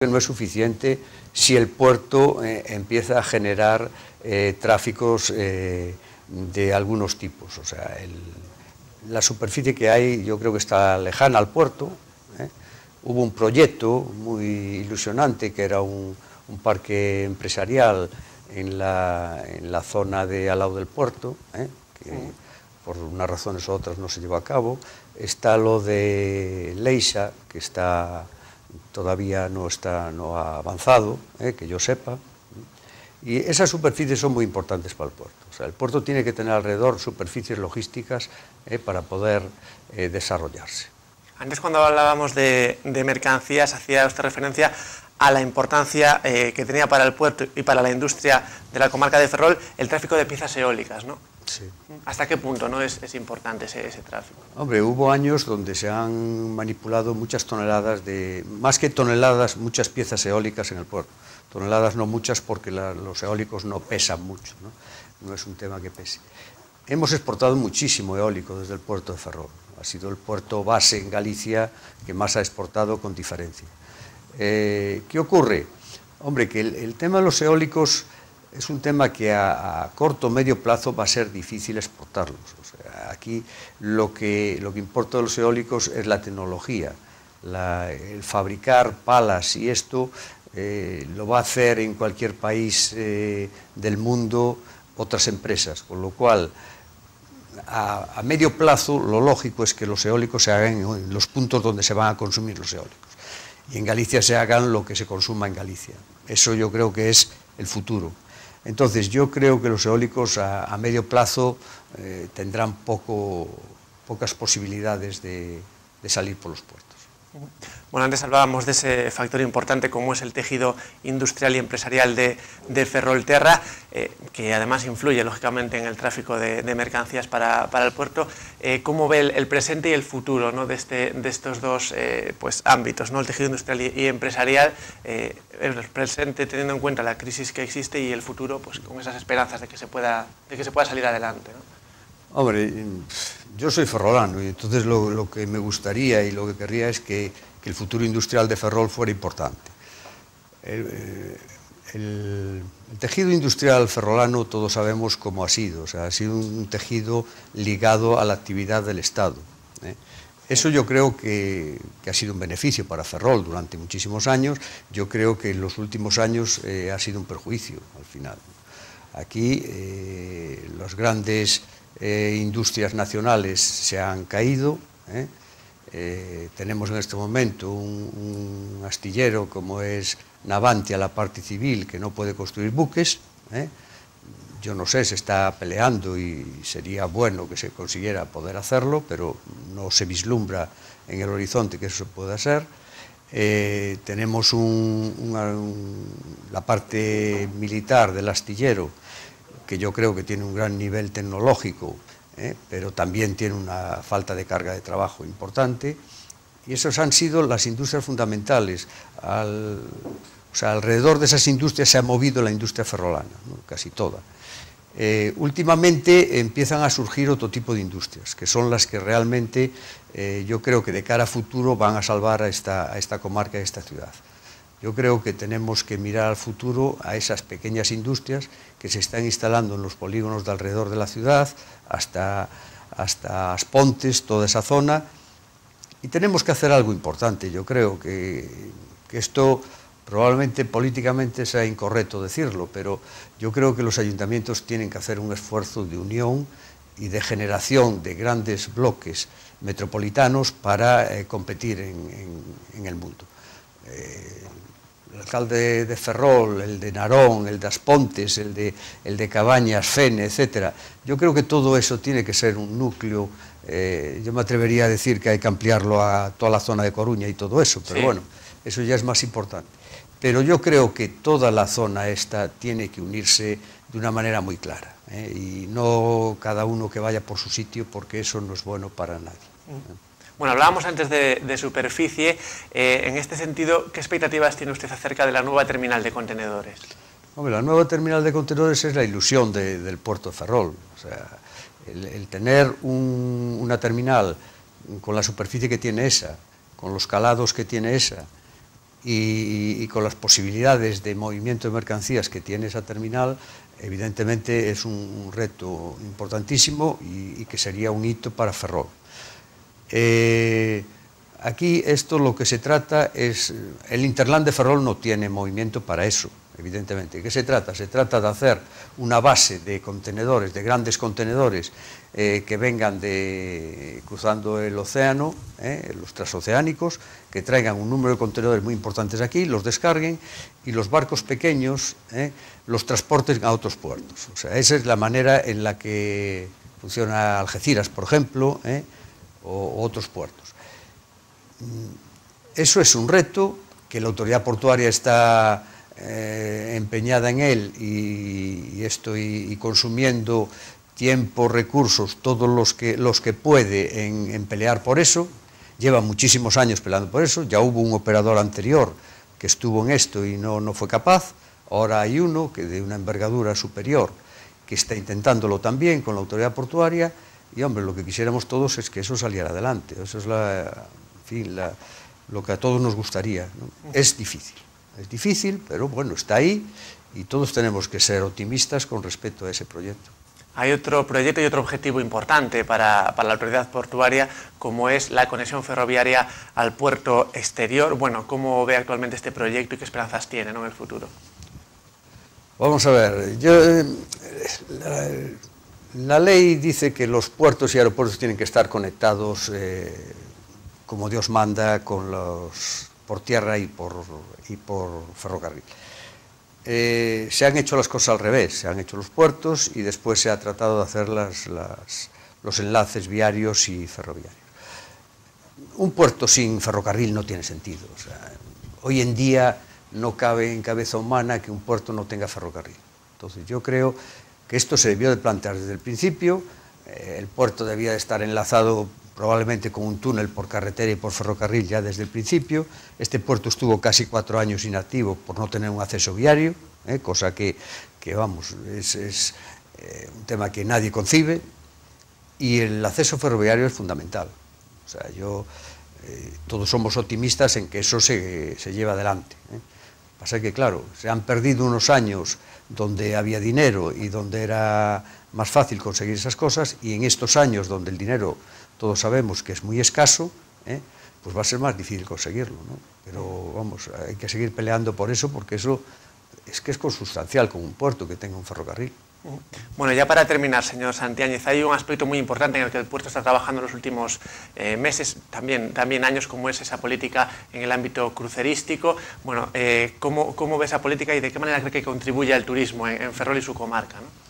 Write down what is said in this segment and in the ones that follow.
No es suficiente si el puerto empieza a generar tráficos de algunos tipos. O sea, la superficie que hay yo creo que está lejana al puerto. Hubo un proyecto muy ilusionante que era un parque empresarial en la zona de al lado del puerto, que por unas razones u otras no se llevó a cabo. Está lo de Leixa, que todavía no ha avanzado, que yo sepa, y esas superficies son muy importantes para el puerto. O sea, el puerto tiene que tener alrededor superficies logísticas para poder desarrollarse. Antes, cuando hablábamos de mercancías, hacía usted referencia a la importancia que tenía para el puerto y para la industria de la comarca de Ferrol el tráfico de piezas eólicas, ¿no? Sí. ¿Hasta qué punto no es importante ese tráfico? Hombre, hubo años donde se han manipulado muchas toneladas más que toneladas, muchas piezas eólicas en el puerto. Toneladas no muchas porque los eólicos no pesan mucho, no es un tema que pese. Hemos exportado muchísimo eólico desde el puerto de Ferrol. Ha sido el puerto base en Galicia que más ha exportado con diferencia. ¿Qué ocurre? Hombre, que el tema de los eólicos es un tema que a corto o medio plazo va a ser difícil exportarlos. O sea, aquí lo que importa de los eólicos es la tecnología, el fabricar palas, y esto lo va a hacer en cualquier país del mundo otras empresas, con lo cual a medio plazo lo lógico es que los eólicos se hagan en los puntos donde se van a consumir los eólicos, y en Galicia se hagan lo que se consuma en Galicia. Eso yo creo que es el futuro. Entonces yo creo que los eólicos a medio plazo tendrán pocas posibilidades de salir por los puertos. Bueno, antes hablábamos de ese factor importante como es el tejido industrial y empresarial de Ferrolterra, que además influye lógicamente en el tráfico de mercancías para el puerto. ¿Cómo ve el presente y el futuro, ¿no?, de estos dos ámbitos, ¿no?, el tejido industrial y empresarial, el presente teniendo en cuenta la crisis que existe y el futuro pues con esas esperanzas de que se pueda salir adelante, ¿no? Hombre, yo soy ferrolano y entonces lo que me gustaría y lo que querría es que el futuro industrial de Ferrol fuera importante. El tejido industrial ferrolano todos sabemos cómo ha sido, o sea, ha sido un tejido ligado a la actividad del Estado. Eso yo creo que ha sido un beneficio para Ferrol durante muchísimos años. Yo creo que en los últimos años ha sido un perjuicio al final. Aquí los grandes industrias nacionales se han caído. Tenemos en este momento un astillero como es Navantia, la parte civil, que no puede construir buques. Yo no sé, se está peleando y sería bueno que se consiguiera poder hacerlo, pero no se vislumbra en el horizonte que eso pueda ser. Tenemos la parte militar del astillero, que yo creo que tiene un gran nivel tecnológico, pero también tiene una falta de carga de trabajo importante, y esas han sido las industrias fundamentales. O sea, alrededor de esas industrias se ha movido la industria ferrolana, ¿no?, casi toda. Últimamente empiezan a surgir otro tipo de industrias, que son las que realmente yo creo que de cara a futuro van a salvar a esta comarca, a esta ciudad. Yo creo que tenemos que mirar al futuro a esas pequeñas industrias que se están instalando en los polígonos de alrededor de la ciudad, hasta Aspontes, toda esa zona, y tenemos que hacer algo importante. Yo creo que esto probablemente políticamente sea incorrecto decirlo, pero yo creo que los ayuntamientos tienen que hacer un esfuerzo de unión y de generación de grandes bloques metropolitanos para competir en el mundo. El alcalde de Ferrol, el de Narón, el de Aspontes, el de Cabañas, Fene, etcétera. Yo creo que todo eso tiene que ser un núcleo. Yo me atrevería a decir que hay que ampliarlo a toda la zona de Coruña y todo eso, pero sí, bueno, eso ya es más importante. Pero yo creo que toda la zona esta tiene que unirse de una manera muy clara, y no cada uno que vaya por su sitio, porque eso no es bueno para nadie. Bueno, hablábamos antes de superficie. En este sentido, ¿qué expectativas tiene usted acerca de la nueva terminal de contenedores? Hombre, la nueva terminal de contenedores es la ilusión del puerto de Ferrol. O sea, el tener una terminal con la superficie que tiene esa, con los calados que tiene esa, y con las posibilidades de movimiento de mercancías que tiene esa terminal, evidentemente es un reto importantísimo y que sería un hito para Ferrol. Aquí esto lo que se trata es, el Interland de Ferrol no tiene movimiento para eso, evidentemente. ¿Qué se trata? Se trata de hacer una base de contenedores, de grandes contenedores que vengan cruzando el océano, los transoceánicos, que traigan un número de contenedores muy importantes aquí, los descarguen y los barcos pequeños los transporten a otros puertos. O sea, esa es la manera en la que funciona Algeciras, por ejemplo, o otros puertos. Eso es un reto que la autoridad portuaria está empeñada en él y consumiendo tiempo, recursos, todos los que puede en pelear por eso. Lleva muchísimos años peleando por eso. Ya hubo un operador anterior que estuvo en esto y no fue capaz. Ahora hay uno que de una envergadura superior que está intentándolo también con la autoridad portuaria. Y hombre, lo que quisiéramos todos es que eso saliera adelante. Eso es lo que a todos nos gustaría, ¿no? Es difícil, pero bueno, está ahí y todos tenemos que ser optimistas con respecto a ese proyecto. Hay otro proyecto y otro objetivo importante para la autoridad portuaria, como es la conexión ferroviaria al puerto exterior. Bueno, ¿cómo ve actualmente este proyecto y qué esperanzas tiene, ¿no?, en el futuro? Vamos a ver, la ley dice que los puertos y aeropuertos tienen que estar conectados como Dios manda, por tierra y por ferrocarril. Se han hecho las cosas al revés, se han hecho los puertos y después se ha tratado de hacer los enlaces viarios y ferroviarios. Un puerto sin ferrocarril no tiene sentido. O sea, hoy en día no cabe en cabeza humana que un puerto no tenga ferrocarril. Entonces yo creo que esto se debió de plantear desde el principio. El puerto debía de estar enlazado probablemente con un túnel por carretera y por ferrocarril ya desde el principio. Este puerto estuvo casi 4 años inactivo por no tener un acceso viario, cosa que vamos, es un tema que nadie concibe, y el acceso ferroviario es fundamental. O sea, todos somos optimistas en que eso se lleve adelante. Pasa que, claro, se han perdido unos años donde había dinero y donde era más fácil conseguir esas cosas, y en estos años donde el dinero todos sabemos que es muy escaso, pues va a ser más difícil conseguirlo, ¿no? Pero vamos, hay que seguir peleando por eso, porque eso es que es consustancial con un puerto que tenga un ferrocarril. Bueno, ya para terminar, señor Santiáñez, hay un aspecto muy importante en el que el puerto está trabajando en los últimos meses, también años, como es esa política en el ámbito crucerístico. Bueno, ¿cómo ve esa política y de qué manera cree que contribuye al turismo en Ferrol y su comarca, ¿no?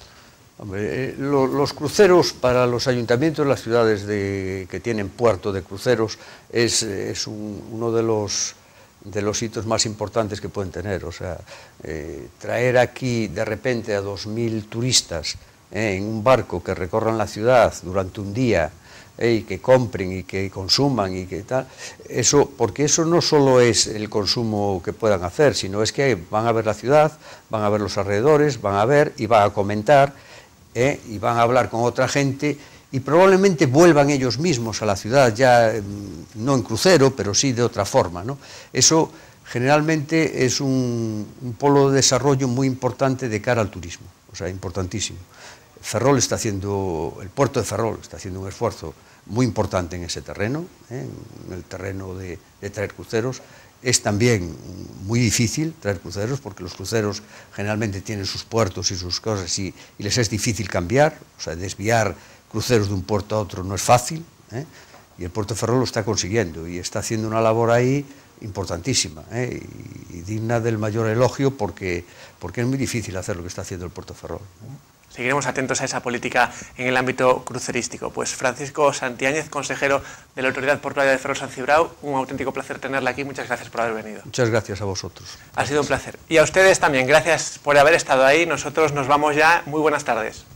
Hombre, los cruceros para los ayuntamientos, las ciudades que tienen puerto de cruceros, es uno de los hitos más importantes que pueden tener. O sea, traer aquí de repente a 2000 turistas en un barco que recorran la ciudad durante un día y que compren y que consuman y que tal, porque eso no solo es el consumo que puedan hacer, sino es que van a ver la ciudad, van a ver los alrededores, van a ver y van a comentar, y van a hablar con otra gente y probablemente vuelvan ellos mismos a la ciudad, ya no en crucero, pero sí de otra forma, ¿no? Eso generalmente es un polo de desarrollo muy importante de cara al turismo, o sea, importantísimo. El puerto de Ferrol está haciendo un esfuerzo muy importante en ese terreno, en el terreno de traer cruceros. Es también muy difícil traer cruceros, porque los cruceros generalmente tienen sus puertos y sus cosas y les es difícil cambiar. O sea, desviar cruceros de un puerto a otro no es fácil, y el puerto de Ferrol lo está consiguiendo y está haciendo una labor ahí importantísima, y digna del mayor elogio, porque es muy difícil hacer lo que está haciendo el puerto de Ferrol. Seguiremos atentos a esa política en el ámbito crucerístico. Pues Francisco Santiáñez, consejero de la Autoridad Portuaria de Ferrol San Cibrao, un auténtico placer tenerla aquí. Muchas gracias por haber venido. Muchas gracias a vosotros. Ha sido un placer. Y a ustedes también, gracias por haber estado ahí. Nosotros nos vamos ya. Muy buenas tardes.